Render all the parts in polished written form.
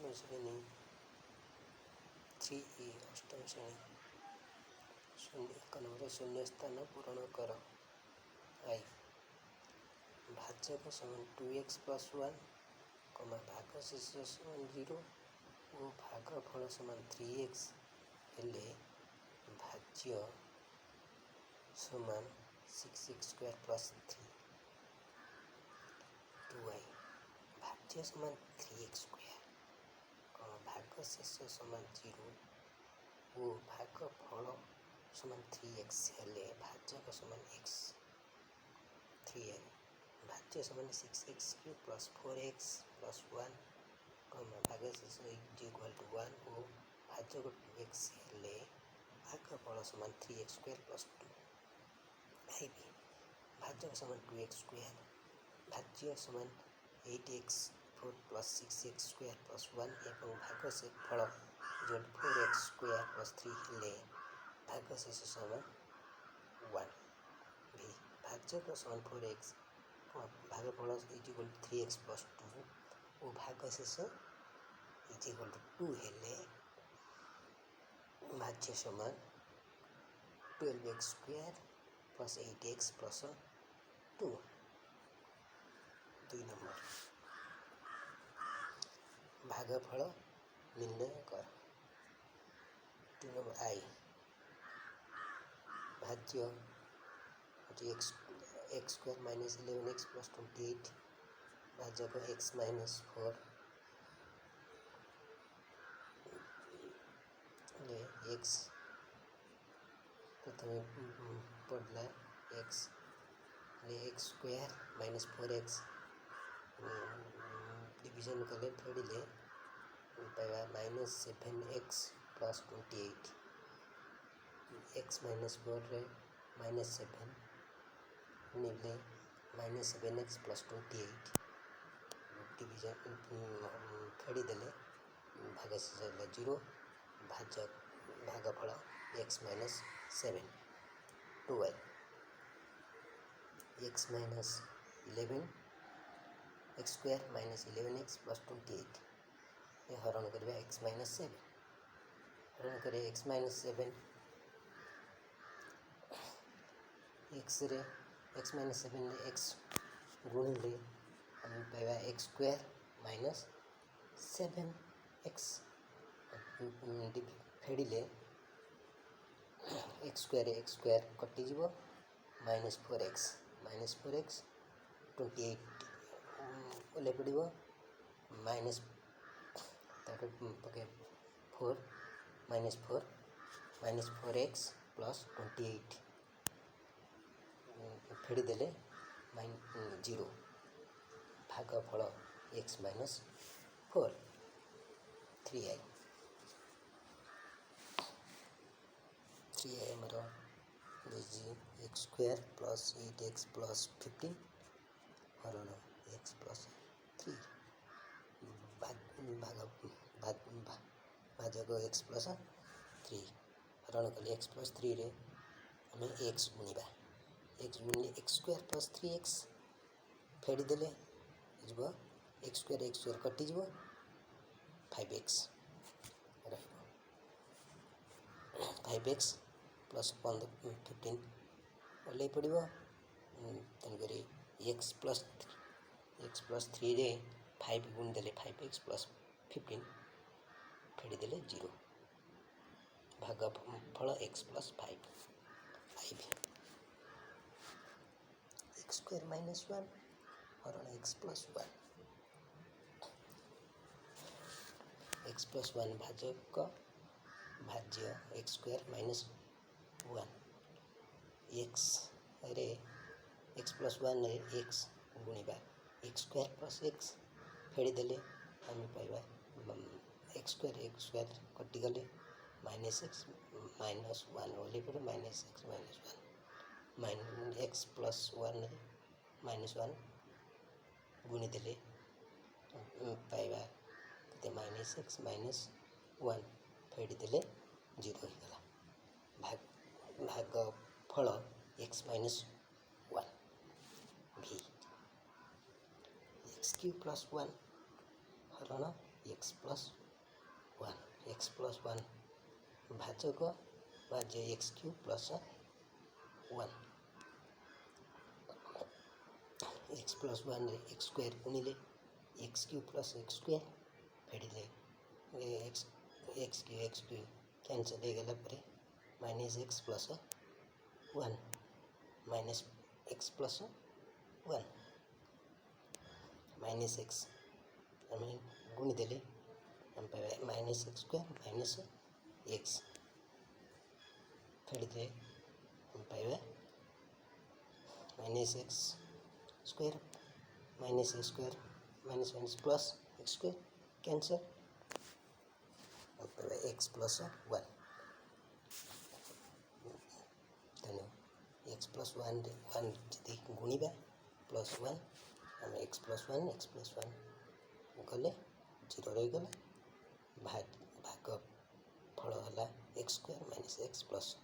ଅଷ୍ଟମ ଶ୍ରେଣୀ 3E ଅଷ୍ଟମ ଶ୍ରେଣୀ 1 ନମ୍ବର ଶୂନ୍ୟ ସ୍ଥାନ ପୂରଣ କର। ଆଇ ଭାଜକ ସମାନ 2x + 1, ଭାଗଶେଷ ସମାନ 0 ଓ ଭାଗଫଳ ସମାନ 3x ହେଲେ ଭାଜ୍ୟ ସମାନ 6x² + 3। 2i ଭାଜ୍ୟ ସମାନ 3x², ଭାଗଶେଷ ସମାନ 0 ଓ ଭାଗଫଳ ସମାନ 3x ହେଲେ ଭାଜକ ସମାନ x। 3i ଭାଜ୍ୟ ସମାନ 6x³ + 4x + 1, ଭାଗଶେଷ = 1 ଓ ଭାଜକ 2x ହେଲେ ଭାଗଫଳ ସମାନ 3x² + 2। ଆଇବି ଭାଜକ ସମାନ 2x², ଭାଜ୍ୟ ସମାନ 8x4 + 6x² + 1 ଏବଂ ଭାଗଫଳ 4x² + 3 ହେଲେ ଭାଗଶେଷ ସମାନ 1। ଭି ଭାଜକ ସମାନ 4x, ଭାଗଫଳ 3x + 2 ଓ ଭାଗଶେଷ = 2 ହେଲେ ଭାଜ୍ୟ ସମାନ 12x² + 8x + 2। 2 ନମ୍ବର ଭାଗଫଳ ନିର୍ଣ୍ଣୟ କର। 2 ନମ୍ବର ଆଇ ଭାଜ୍ୟ x² - 11x + 28, ଭାଜକ x - 4 ହେଲେ x ପ୍ରଥମେ ପଡ଼ିଲା x ହେଲେ x² - 4x ଡିଭିଜନ୍ କଲେ ଫେଡ଼ିଲେ ପାଇବା -7x + 28। x - 4ରେ -7 ନେଲେ -7x + 28 ଡିଭିଜନ୍ ଫେଡ଼ିଦେଲେ ଭାଗଶେଷ ହେଲା 0, ଭାଗଫଳ x - 7। 2i x - 11 x² - 11x + 28 ହରଣ କରିବା x - 7, ହରଣ କରିବା x - 7, x - 7ରେ x ଗୁଣିଲେ ଆମେ ପାଇବା x² - 7x ଫେଡ଼ିଲେ x² କଟିଯିବ, -4x 28 ଓହ୍ଲାଇ ପଡ଼ିବ, ତାପରେ ପକାଇବା 4 -4x + 28 ଫେଡ଼ିଦେଲେ 0, ଭାଗଫଳ x - 4। 3i ଆମର x² + 8x + 15 ହରଣ x + 3, ଭାଜକ x + 3 ହରଣ କଲେ x + 3ରେ ଆମେ x ଗୁଣିବା, x ଗୁଣିଲେ x² + 3x ଫେଡ଼ିଦେଲେ ଯିବ x² କଟିଯିବ, 5x ରହିବ, 5x + 15 ଓହ୍ଲାଇ ପଡ଼ିବ, ତେଣୁକରି x + 3ରେ 5 ଗୁଣିଦେଲେ 5x + 15 ଫେଡ଼ିଦେଲେ 0, ଭାଗଫଳ x + 5। ଆଇବି x² - 1 ହରଣ x + 1, x + 1 ଭାଜକ ଭାଜ୍ୟ x² - 1, x + 1ରେ x ଗୁଣିବା, x² + x ଫେଡ଼ିଦେଲେ ଆମେ ପାଇବା x² କଟିଗଲେ -x -1 ଓହ୍ଲାଇ ପଡ଼ିବ, -x -1 x + 1ରେ -1 ଗୁଣିଦେଲେ ପାଇବା କେତେ -x -1 ଫେଡ଼ିଦେଲେ 0 ହୋଇଗଲା, ଭାଗଫଳ x - 1। ଭି x³ + 1 ହରଣ एक्स प्लस वन भाजक भाज्य x cube plus one x plus one x square गुणिले x cube plus x square फेड़िले एक्स क्यू कैंसल हो गला पर minus x plus one minus x plus one minus x आम गुणीदे आम पाइबा minus x square minus x फेड़िदे आम पाइबा minus x square minus minus plus x square cancel आम पाइबा एक्स प्लस वन तेणु एक्स प्लस वन जी गुणा प्लस वन आम एक्स प्लस वन कले जीरो रहीगला भाग फल है x square minus x plus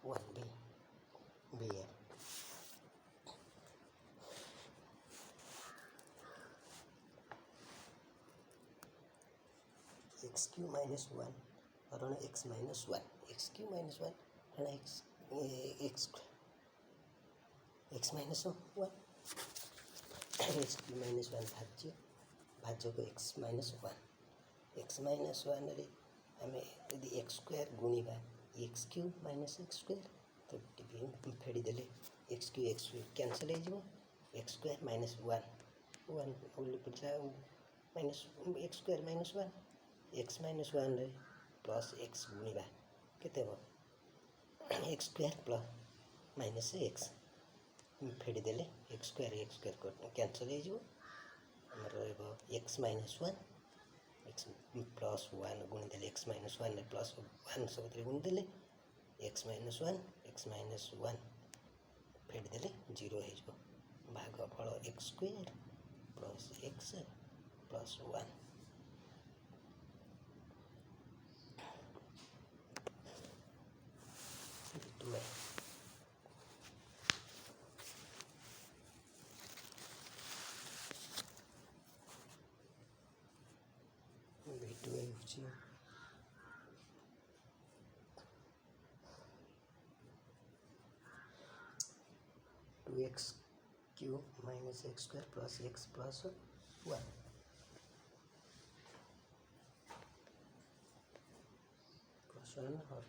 one बी आर एक्स क्यू माइनस वन हरण x minus one x cube minus one हरण x minus one x cube minus one भाज्य को एक्स माइनस वन रे आम यदि एक्स स्क्वायर गुणा x cube minus x square तो फेड़ीदे एक्स क्यू कैंसल हो एक्स स्क्वायर माइनस वन पड़ा minus x square minus one रे प्लस एक्स गुणा के x square plus minus x फेड़ीदे एक्स स्क्वायर कैंसल हो x minus one x plus one गुणीदे x minus one plus one सब गुणीदे एक्स माइनस वन फेड़ीदे जीरो हो भाग फल x square plus x plus one two x cube minus x square plus x plus one plus one और